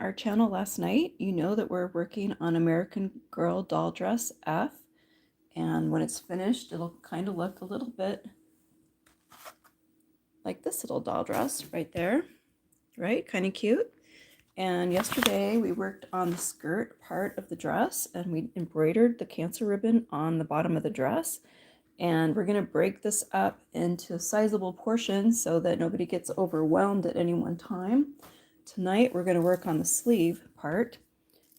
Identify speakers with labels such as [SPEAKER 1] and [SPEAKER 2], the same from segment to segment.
[SPEAKER 1] our channel last night, you know that we're working on American Girl doll dress F. And when it's finished, it'll kind of look a little bit like this little doll dress right there, right? Kind of cute. And yesterday we worked on the skirt part of the dress and we embroidered the cancer ribbon on the bottom of the dress. And we're going to break this up into sizable portions so that nobody gets overwhelmed at any one time. Tonight we're going to work on the sleeve part,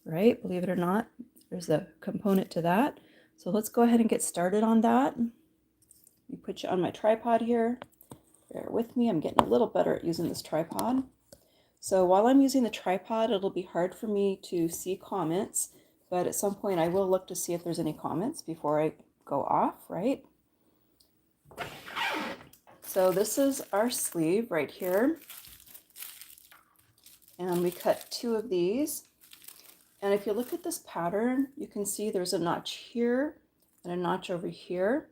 [SPEAKER 1] right? Believe it or not, there's a component to that. So let's go ahead and get started on that. Let me put you on my tripod here. Bear with me, I'm getting a little better at using this tripod. So while I'm using the tripod, it'll be hard for me to see comments, but at some point I will look to see if there's any comments before I go off, right? So this is our sleeve right here. And we cut 2 of these. And if you look at this pattern, you can see there's a notch here and a notch over here.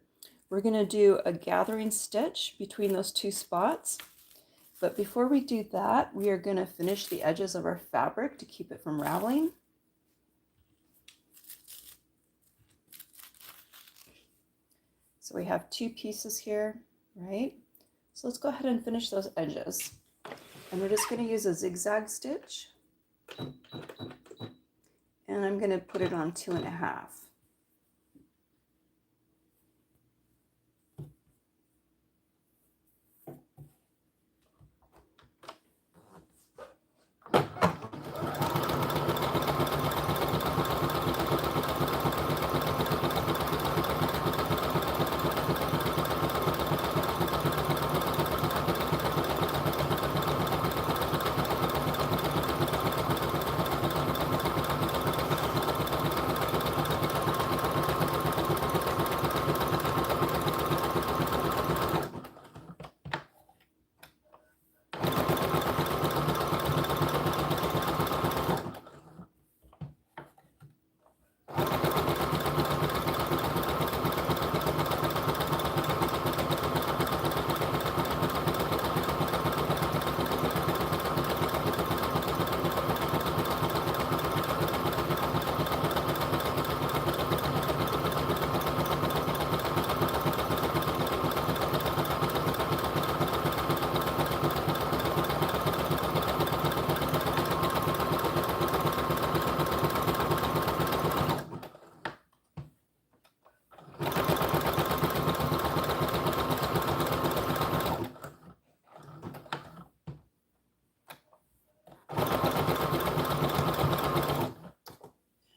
[SPEAKER 1] We're going to do a gathering stitch between those 2 spots. But before we do that, we are going to finish the edges of our fabric to keep it from raveling. So we have 2 pieces here, right? So let's go ahead and finish those edges. And we're just going to use a zigzag stitch. And I'm going to put it on 2.5.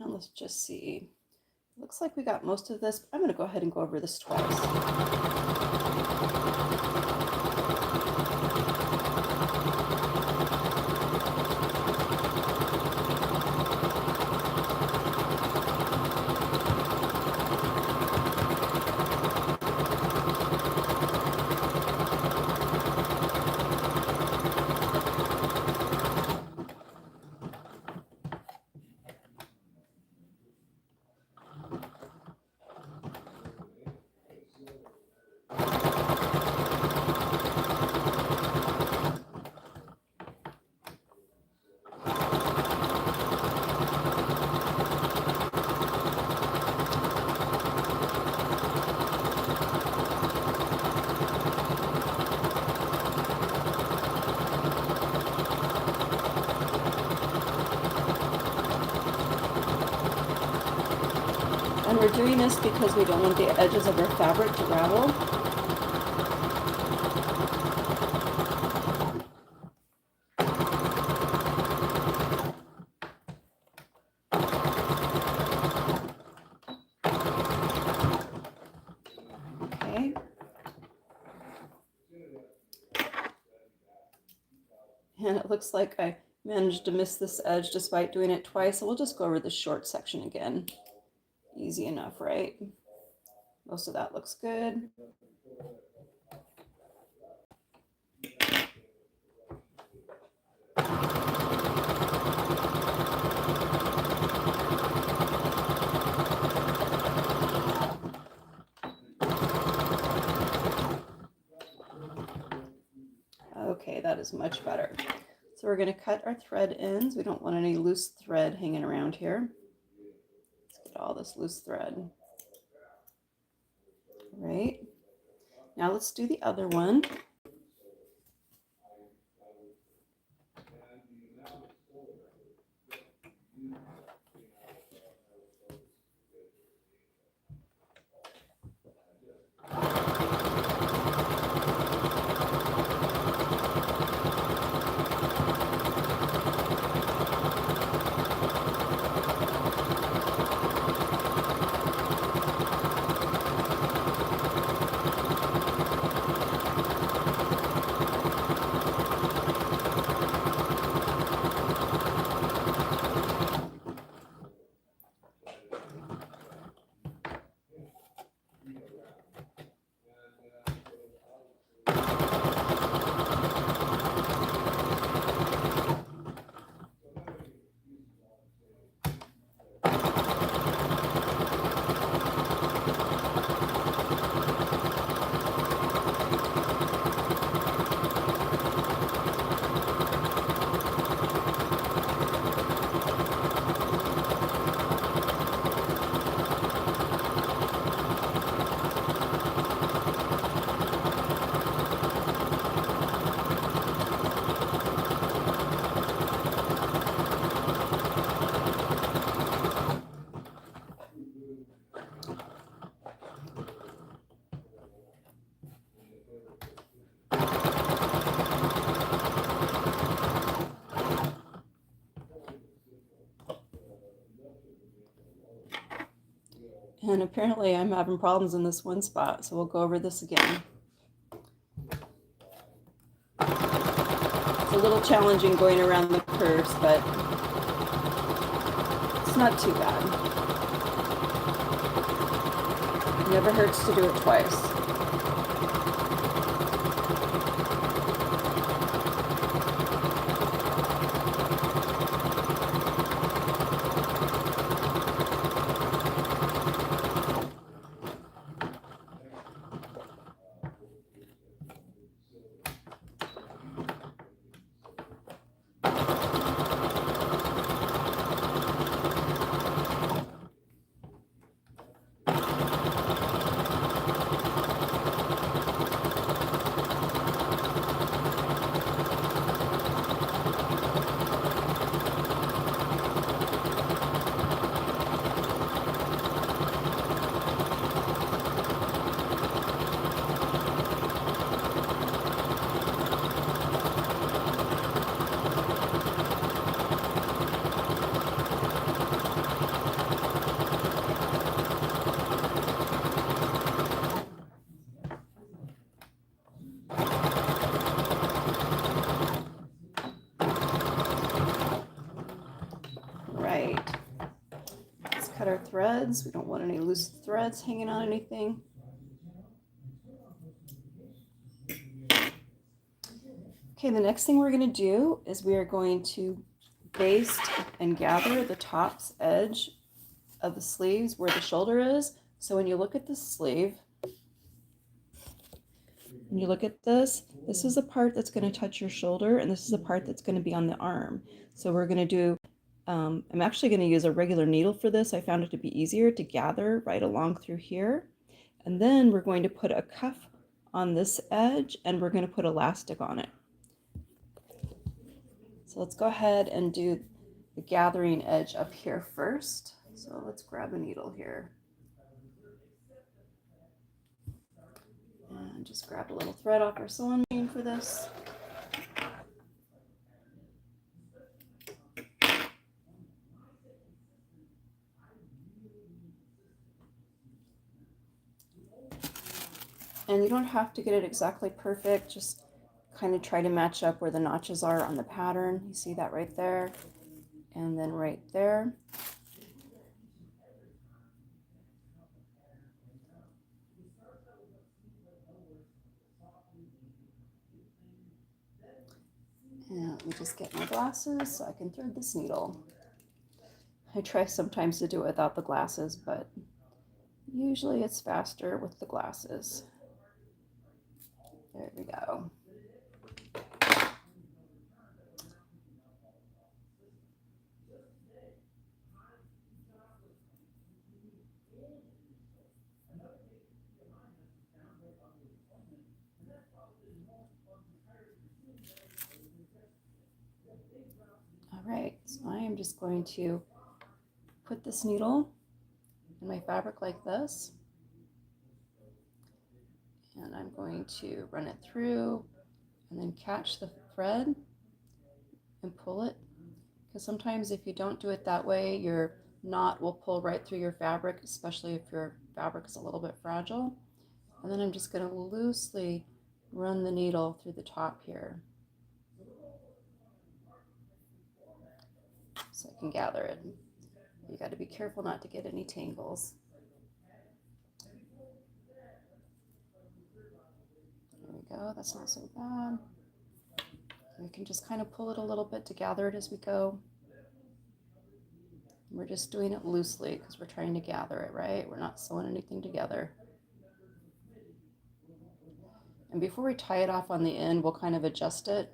[SPEAKER 1] Let's just see. Looks like we got most of this. I'm going to go ahead and go over this twice. And we're doing this because we don't want the edges of our fabric to ravel. Okay. And it looks like I managed to miss this edge despite doing it twice. So we'll just go over the short section again. Easy enough, right? Most of that looks good. Okay, that is much better. So we're going to cut our thread ends. We don't want any loose thread hanging around here. Let's get all this loose thread. All right. Now let's do the other one. And apparently I'm having problems in this one spot, so we'll go over this again. It's a little challenging going around the curves, but it's not too bad. It never hurts to do it twice. Right. Let's cut our threads. We don't want any loose threads hanging on anything. Okay, the next thing we're going to do is we are going to baste and gather the top's edge of the sleeves where the shoulder is. So when you look at the sleeve, when you look at this is the part that's going to touch your shoulder, and this is the part that's going to be on the arm. So we're going to do, I'm actually going to use a regular needle for this. I found it to be easier to gather right along through here. And then we're going to put a cuff on this edge, and we're going to put elastic on it. So let's go ahead and do the gathering edge up here first. So let's grab a needle here. And just grab a little thread off our sewing machine for this. And you don't have to get it exactly perfect, just kind of try to match up where the notches are on the pattern. You see that right there, and then right there. And let me just get my glasses so I can thread this needle. I try sometimes to do it without the glasses, but usually it's faster with the glasses. There we go. All right, so I am just going to put this needle in my fabric like this, and I'm going to run it through and then catch the thread and pull it, because sometimes if you don't do it that way, your knot will pull right through your fabric, especially if your fabric is a little bit fragile. And then I'm just going to loosely run the needle through the top here so I can gather it. You got to be careful not to get any tangles. There we go, that's not so bad. We can just kind of pull it a little bit to gather it as we go. We're just doing it loosely because we're trying to gather it, right? We're not sewing anything together. And before we tie it off on the end, we'll kind of adjust it,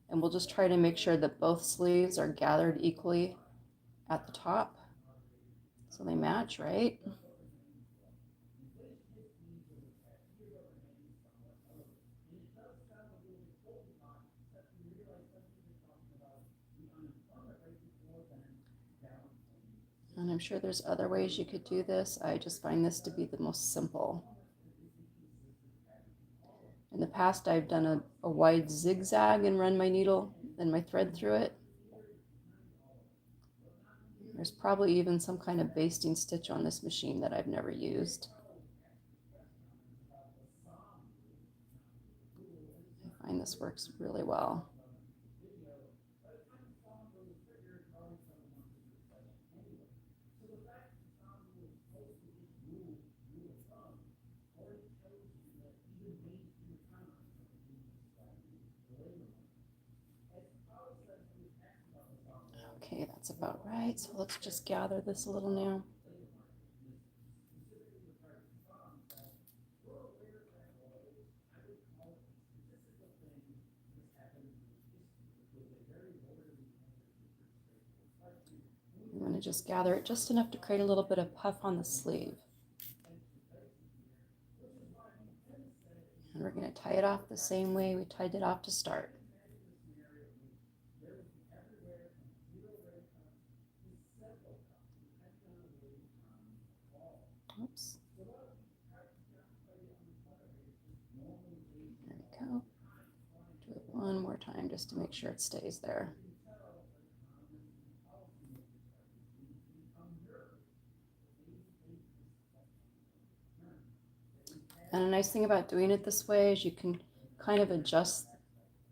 [SPEAKER 1] and we'll just try to make sure that both sleeves are gathered equally at the top so they match, right? And I'm sure there's other ways you could do this. I just find this to be the most simple. In the past, I've done a wide zigzag and run my needle and my thread through it. There's probably even some kind of basting stitch on this machine that I've never used. I find this works really well. Okay, that's about right. So let's just gather this a little now. I'm going to just gather it just enough to create a little bit of puff on the sleeve. And we're going to tie it off the same way we tied it off to start. Oops. There we go. Do it one more time just to make sure it stays there. And a nice thing about doing it this way is you can kind of adjust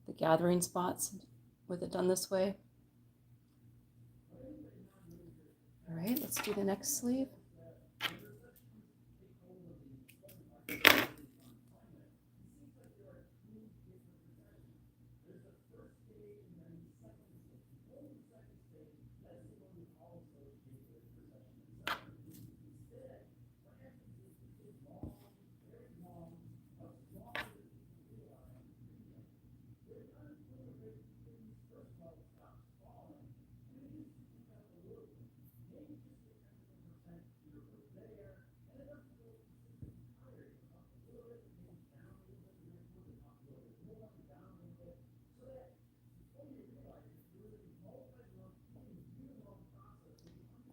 [SPEAKER 1] the gathering spots with it done this way. All right, let's do the next sleeve.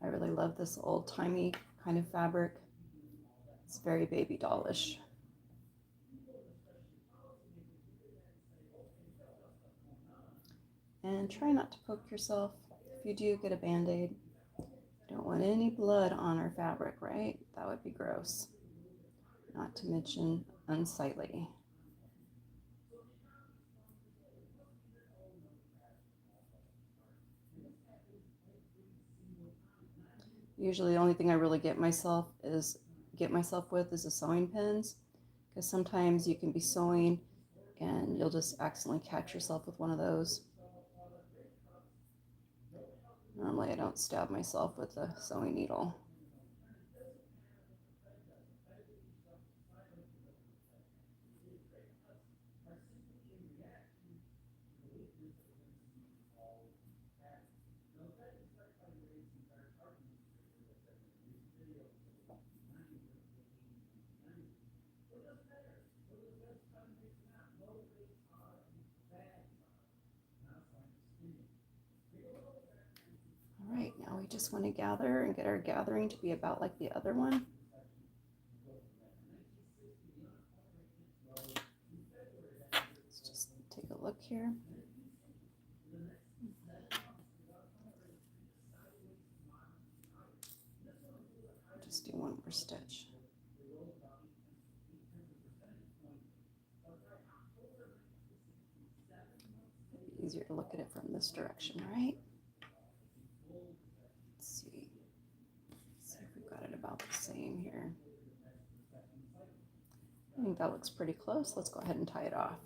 [SPEAKER 1] I really love this old-timey kind of fabric. It's very baby dollish. And try not to poke yourself. If you do, get a Band-Aid. Don't want any blood on our fabric, right? That would be gross. Not to mention unsightly. Usually the only thing I really get myself with is the sewing pins, because sometimes you can be sewing and you'll just accidentally catch yourself with one of those. Normally I don't stab myself with a sewing needle. now we just want to gather and get our gathering to be about like the other one. Let's just take a look here. Just do one more stitch. Easier to look at it from this direction, right? Let's see. Let's see if we've got it about the same here. I think that looks pretty close. Let's go ahead and tie it off.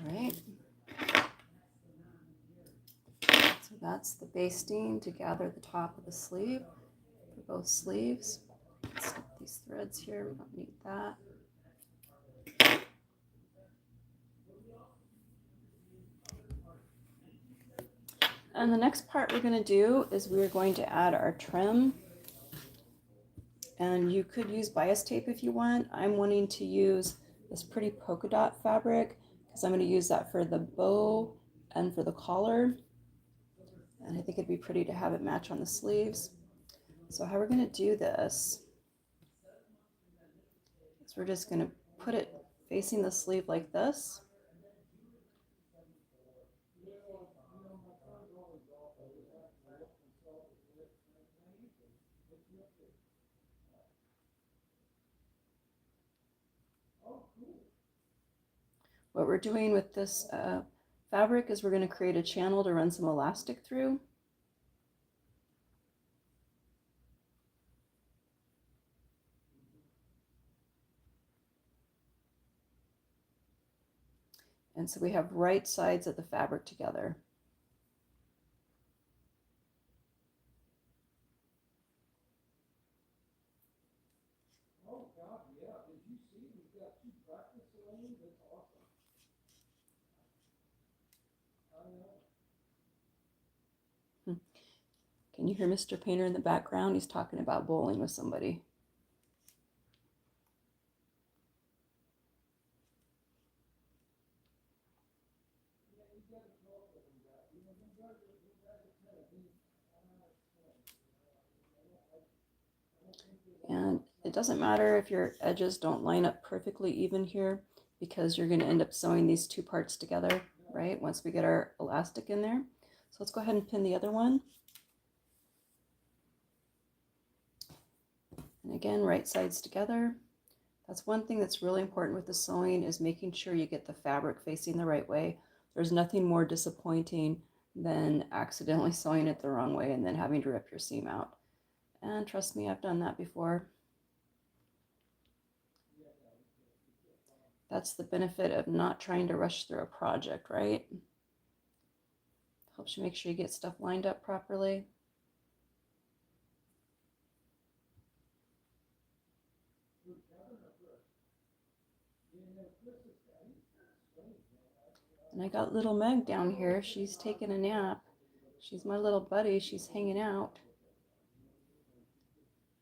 [SPEAKER 1] All right. So that's the basting to gather the top of the sleeve for both sleeves. Let's snip these threads here. We don't need that. And the next part we're going to do is we're going to add our trim. And you could use bias tape if you want. I'm wanting to use this pretty polka dot fabric because I'm going to use that for the bow and for the collar. And I think it'd be pretty to have it match on the sleeves. So how we're going to do this is we're just going to put it facing the sleeve like this. What we're doing with this fabric is we're going to create a channel to run some elastic through. And so we have right sides of the fabric together.
[SPEAKER 2] Oh God, yeah. Did you see we've got 2 practice lanes? That's awesome. I know.
[SPEAKER 1] Can you hear Mr. Painter in the background? He's talking about bowling with somebody. And it doesn't matter if your edges don't line up perfectly even here because you're going to end up sewing these 2 parts together, right? Once we get our elastic in there. So let's go ahead and pin the other one. And again, right sides together. That's one thing that's really important with the sewing is making sure you get the fabric facing the right way. There's nothing more disappointing than accidentally sewing it the wrong way and then having to rip your seam out. And trust me, I've done that before. That's the benefit of not trying to rush through a project, right? Helps you make sure you get stuff lined up properly. And I got little Meg down here. She's taking a nap. She's my little buddy. She's hanging out.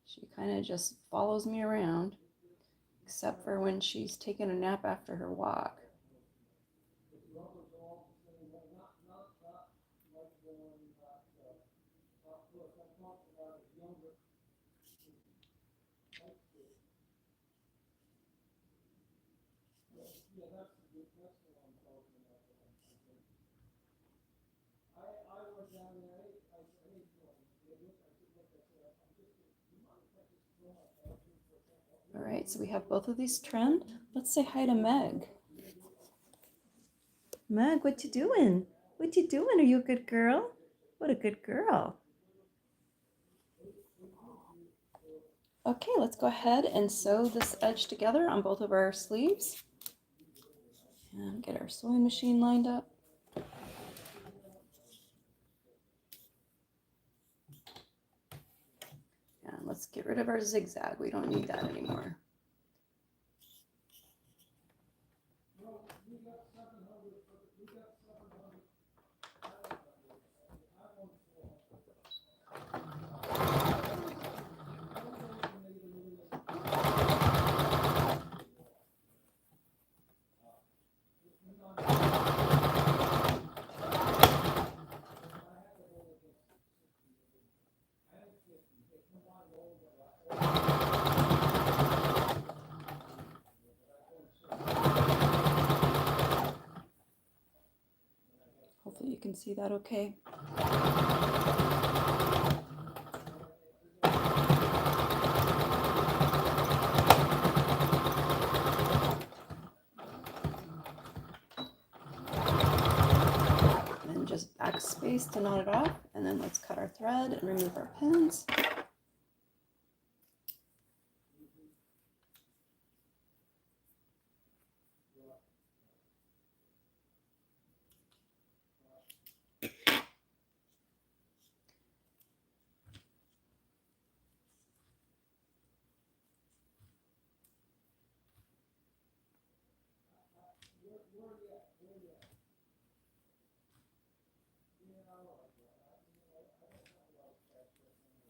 [SPEAKER 1] She kind of just follows me around, except for when she's taking a nap after her walk. All right, so we have both of these trimmed. Let's say hi to Meg. Meg, what you doing? What you doing? Are you a good girl? What a good girl. Okay, let's go ahead and sew this edge together on both of our sleeves. And get our sewing machine lined up. And let's get rid of our zigzag. We don't need that anymore. Hopefully you can see that okay. And just backspace to knot it off, and then let's cut our thread and remove our pins.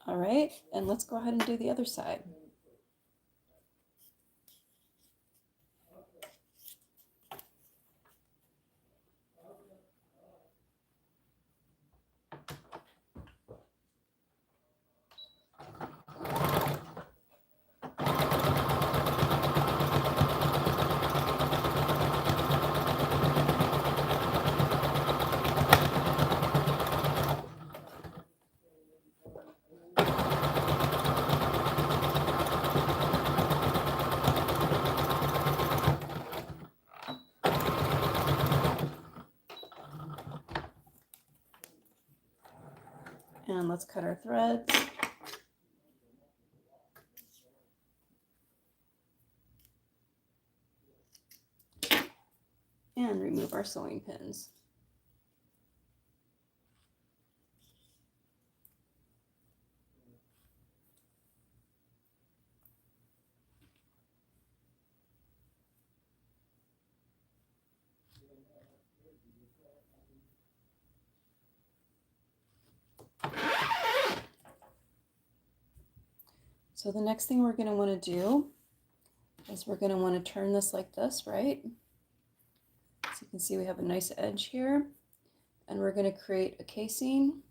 [SPEAKER 1] All right, and let's go ahead and do the other side. And let's cut our threads. And remove our sewing pins. So the next thing we're going to want to do is we're going to want to turn this like this, right? So you can see we have a nice edge here, and we're going to create a casing.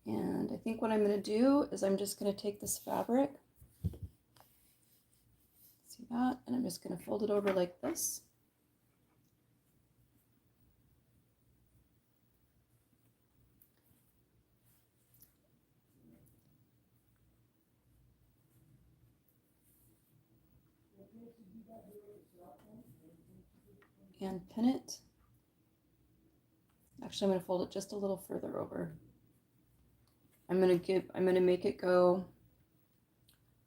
[SPEAKER 1] And I think what I'm going to do is I'm just going to take this fabric, see that, and I'm just going to fold it over like this. And pin it. Actually, I'm going to fold it just a little further over. I'm going to make it go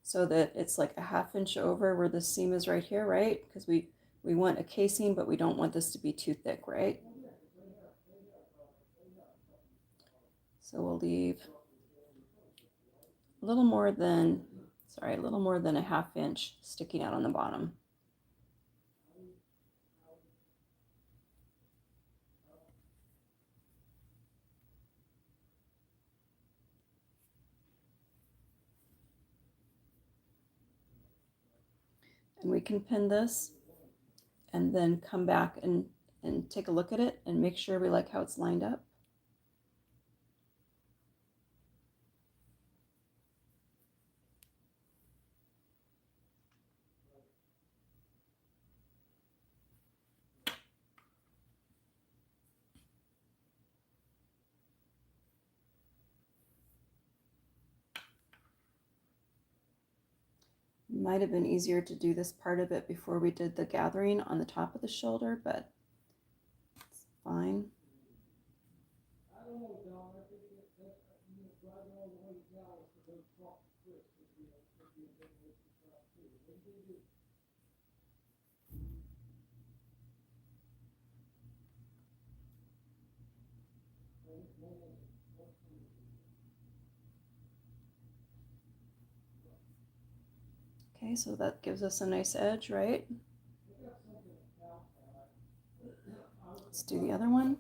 [SPEAKER 1] so that it's like a 1/2 inch over where the seam is right here, right? Because we want a casing, but we don't want this to be too thick, right? So we'll leave a little more than a 1/2 inch sticking out on the bottom. And we can pin this and then come back and take a look at it and make sure we like how it's lined up. Might have been easier to do this part of it before we did the gathering on the top of the shoulder, but it's fine.
[SPEAKER 2] I don't know, Don, I think that's, driving all the way to Dallas to go talk to Chris would be a big waste of time too. What do you do?
[SPEAKER 1] Okay, so that gives us a nice edge, right? Let's do the other one.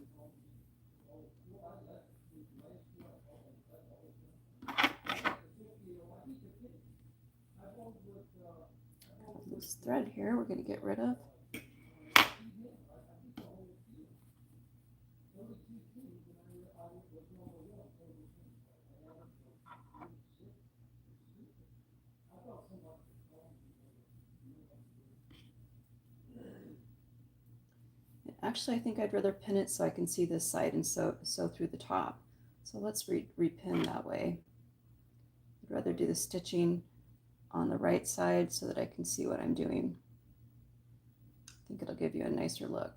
[SPEAKER 1] This thread here we're going to get rid of. Actually, I think I'd rather pin it so I can see this side and sew through the top. So let's repin that way. I'd rather do the stitching on the right side so that I can see what I'm doing. I think it'll give you a nicer look.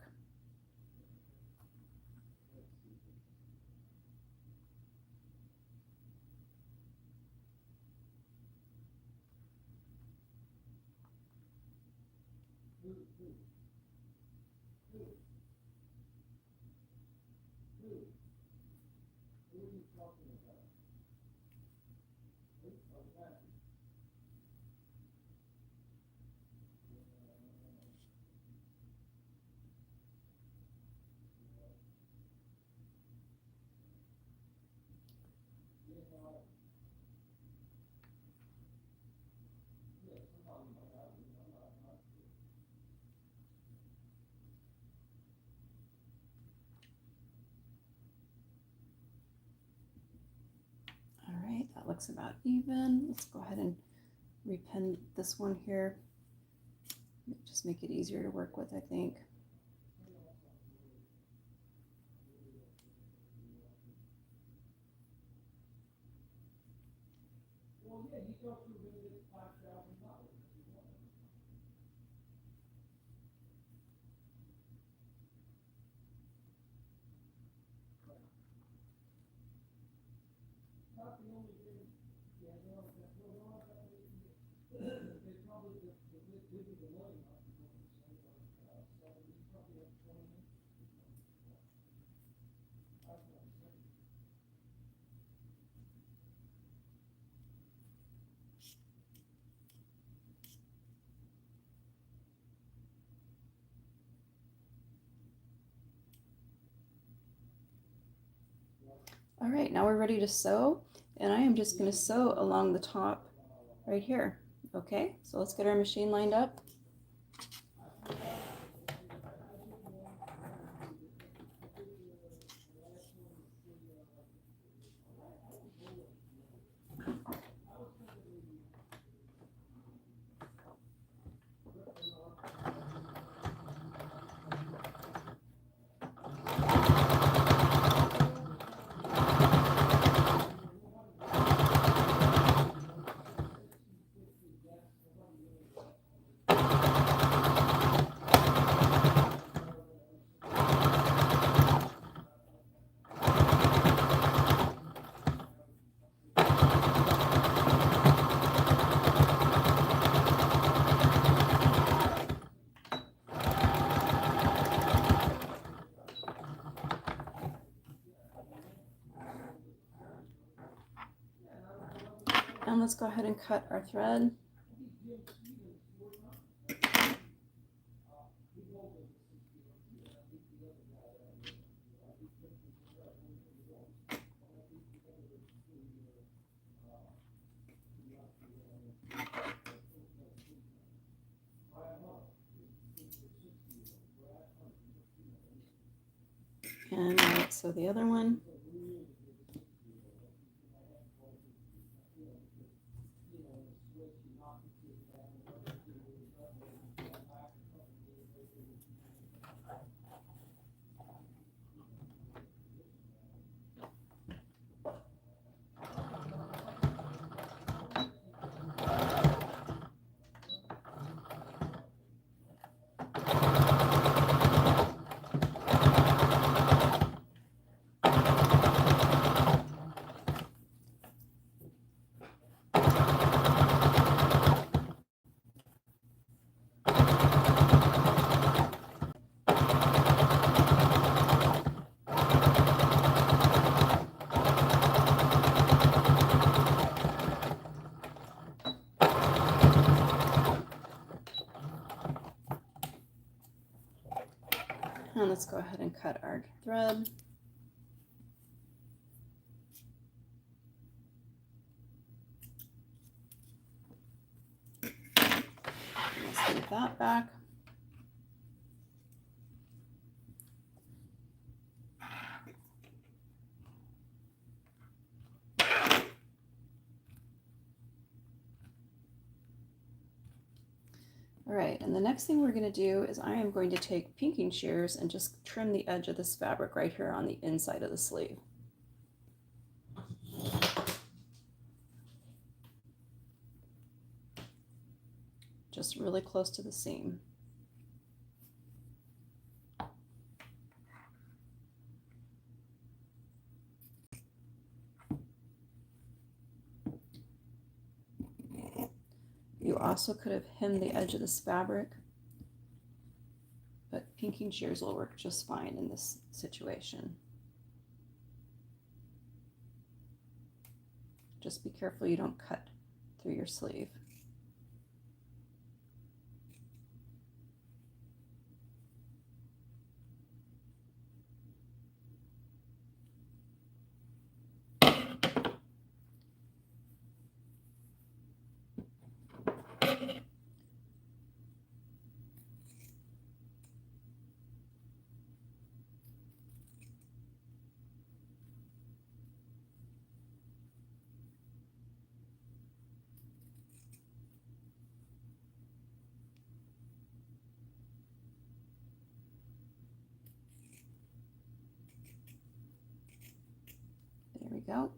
[SPEAKER 1] All right, that looks about even. Let's go ahead and repin this one here. Just make it easier to work with, I think. All right, now we're ready to sew, and I am just going to sew along the top right here. Okay, so let's get our machine lined up. And let's go ahead and cut our thread. And let's sew the other one. And let's go ahead and cut our thread. Let's leave that back. All right, and the next thing we're going to do is I am going to take pinking shears and just trim the edge of this fabric right here on the inside of the sleeve. Just really close to the seam. You also could have hemmed the edge of this fabric, but pinking shears will work just fine in this situation. Just be careful you don't cut through your sleeve. There we go.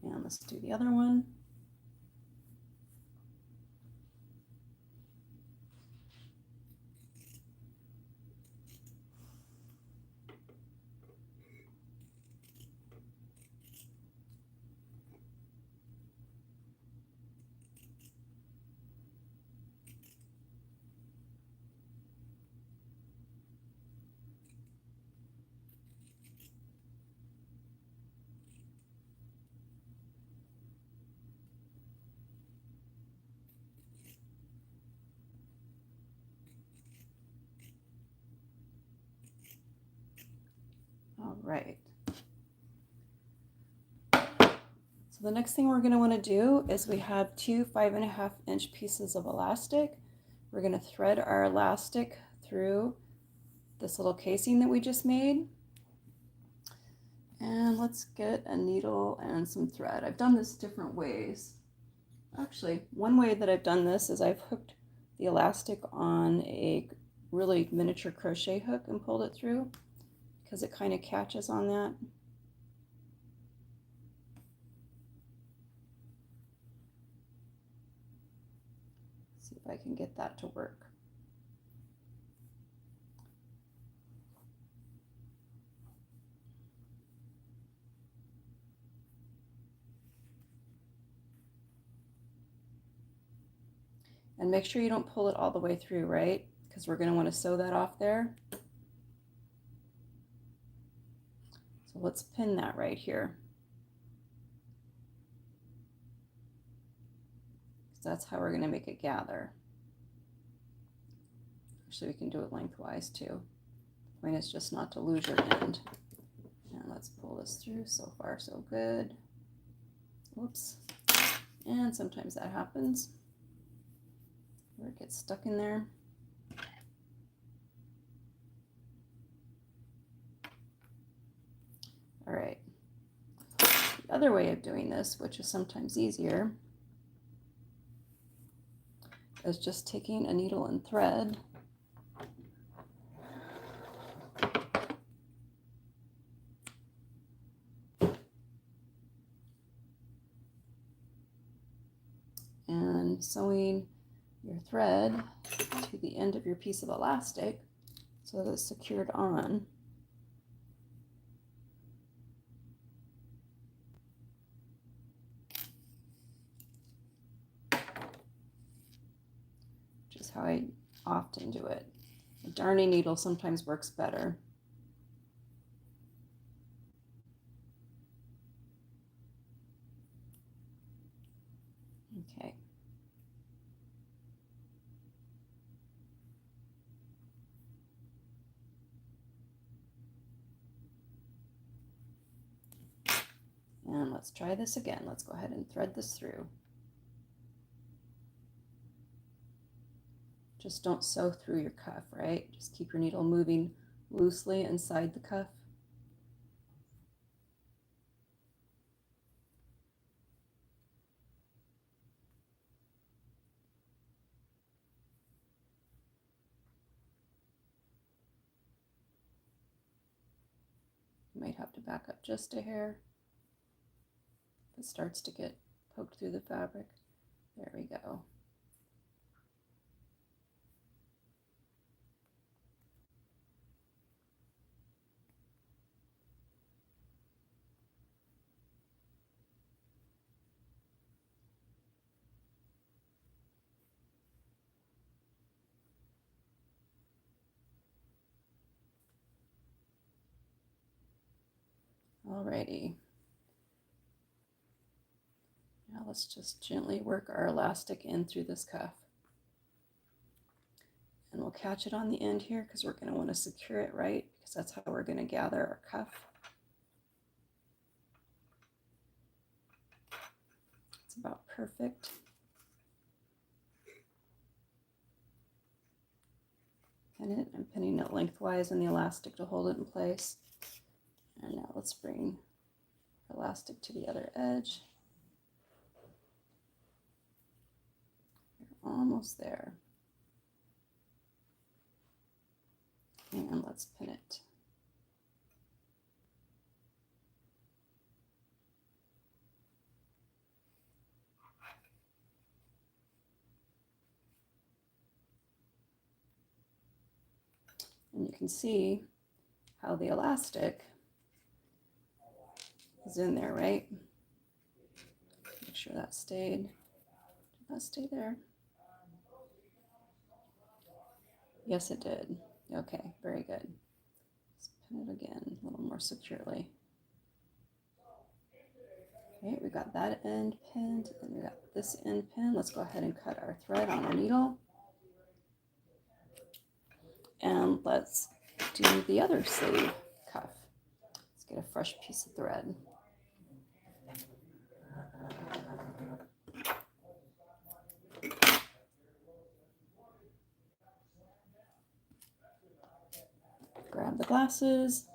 [SPEAKER 1] And let's do the other one. All right. So the next thing we're going to want to do is we have two 5.5-inch pieces of elastic. We're going to thread our elastic through this little casing that we just made. And let's get a needle and some thread. I've done this different ways. Actually, one way that I've done this is I've hooked the elastic on a really miniature crochet hook and pulled it through because it kind of catches on that. Let's see if I can get that to work. And make sure you don't pull it all the way through, right? Because we're going to want to sew that off there. So let's pin that right here. So that's how we're going to make it gather. Actually, we can do it lengthwise too. The point is just not to lose your end. And let's pull this through. So far, so good. Whoops. And sometimes that happens, where it gets stuck in there. All right. The other way of doing this, which is sometimes easier, is just taking a needle and thread and sewing your thread to the end of your piece of elastic so that it's secured on. Which is how I often do it. A darning needle sometimes works better. Okay. And let's try this again. Let's go ahead and thread this through. Just don't sew through your cuff, right? Just keep your needle moving loosely inside the cuff. You might have to back up just a hair if it starts to get poked through the fabric. There we go. Alrighty. Now let's just gently work our elastic in through this cuff. And we'll catch it on the end here because we're going to want to secure it right, because that's how we're going to gather our cuff. It's about perfect. Pin it. I'm pinning it lengthwise in the elastic to hold it in place. And now let's bring our elastic to the other edge. We're almost there. And let's pin it. And you can see how the elastic is in there, right? Make sure that stayed. Did that stay there? Yes, it did. Okay, very good. Let's pin it again a little more securely. Okay, we got that end pinned, and we got this end pinned. Let's go ahead and cut our thread on our needle. And let's do the other sleeve cuff. Let's get a fresh piece of thread. Grab the glasses.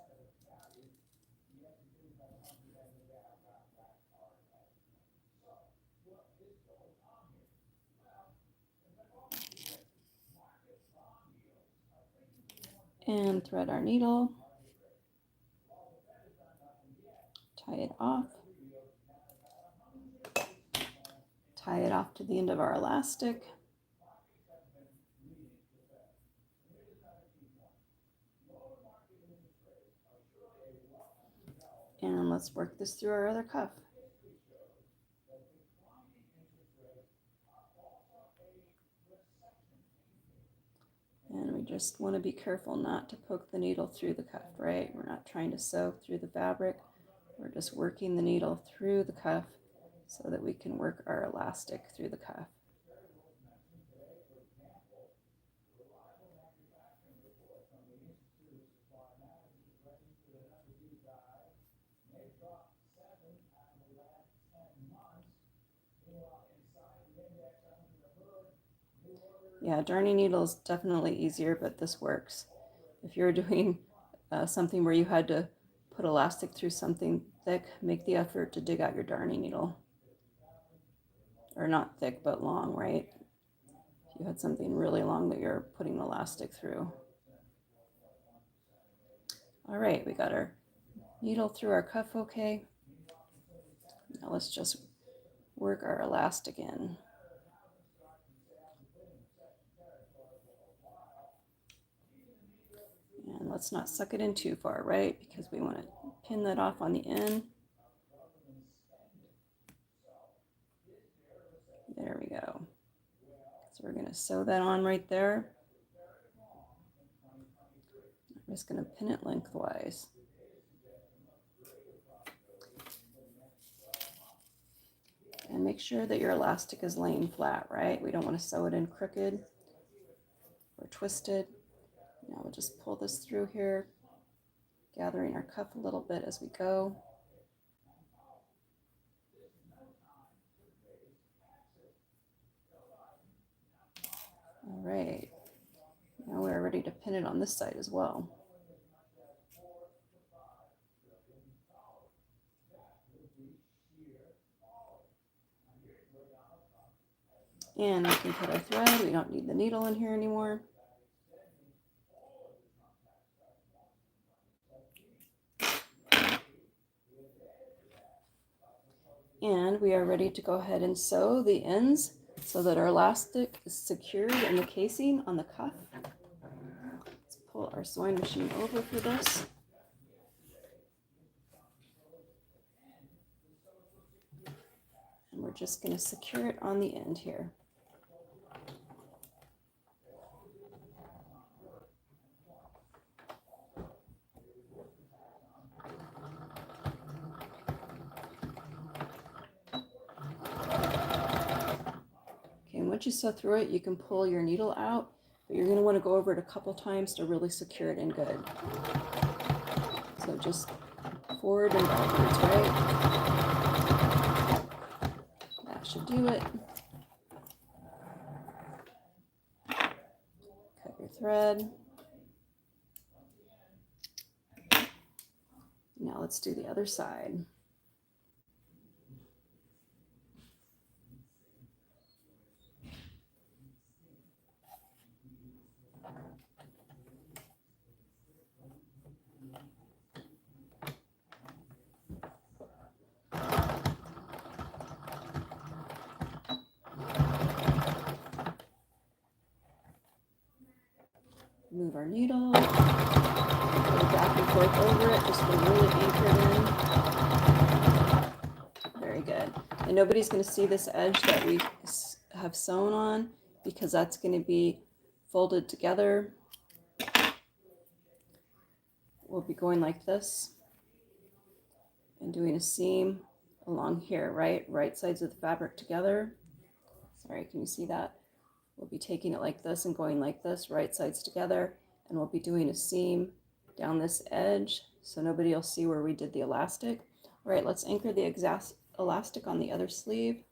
[SPEAKER 1] And thread our needle. Tie it off. Tie it off to the end of our elastic. And let's work this through our other cuff. And we just want to be careful not to poke the needle through the cuff, right? We're not trying to sew through the fabric. We're just working the needle through the cuff so that we can work our elastic through the cuff. Yeah, darning needle is definitely easier, but this works. If you're doing something where you had to put elastic through something thick, make the effort to dig out your darning needle. Or not thick, but long, right? If you had something really long that you're putting elastic through. All right, we got our needle through our cuff, okay. Now let's just work our elastic in. And let's not suck it in too far, right? Because we want to pin that off on the end. There we go. So we're going to sew that on right there. I'm just going to pin it lengthwise. And make sure that your elastic is laying flat, right? We don't want to sew it in crooked or twisted. Now we'll just pull this through here, gathering our cuff a little bit as we go. All right, now we're ready to pin it on this side as well. And we can cut our thread. We don't need the needle in here anymore. And we are ready to go ahead and sew the ends so that our elastic is secured in the casing on the cuff. Let's pull our sewing machine over for this. And we're just going to secure it on the end here. Once you sew through it, you can pull your needle out, but you're going to want to go over it a couple times to really secure it in good. So just forward and backwards, right? That should do it. Cut your thread. Now let's do the other side. Move our needle, go back and forth over it just to really anchor it in. Very good. And nobody's going to see this edge that we have sewn on because that's going to be folded together. We'll be going like this and doing a seam along here, right sides of the fabric together. Sorry, can you see that? We'll be taking it like this and going like this, right sides together, and we'll be doing a seam down this edge so nobody will see where we did the elastic. All right, let's anchor the exact elastic on the other sleeve.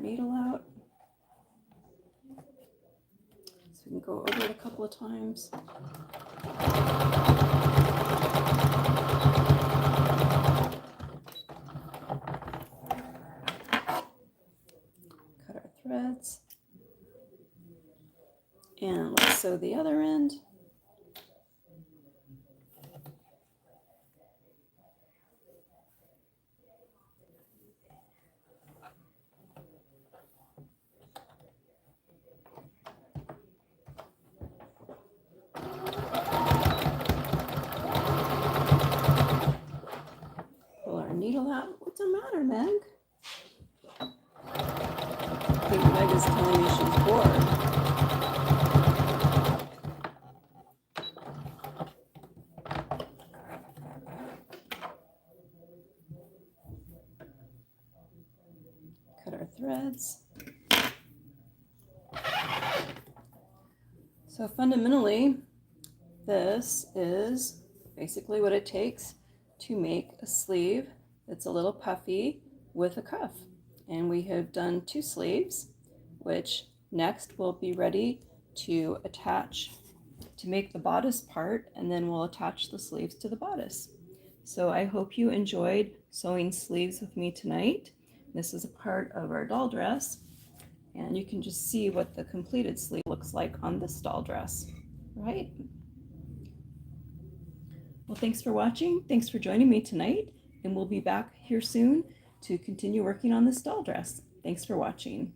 [SPEAKER 1] Needle out. So we can go over it a couple of times. Cut our threads. And let's sew the other end. Needle out. What's the matter, Meg? I think Meg is telling me she's bored. Cut our threads. So fundamentally, this is basically what it takes to make a sleeve that's a little puffy with a cuff. And we have done 2 sleeves, which next we'll be ready to attach to make the bodice part, and then we'll attach the sleeves to the bodice. So I hope you enjoyed sewing sleeves with me tonight. This is a part of our doll dress, and you can just see what the completed sleeve looks like on this doll dress, right? Well, thanks for watching. Thanks for joining me tonight, and we'll be back here soon to continue working on this doll dress. Thanks for watching.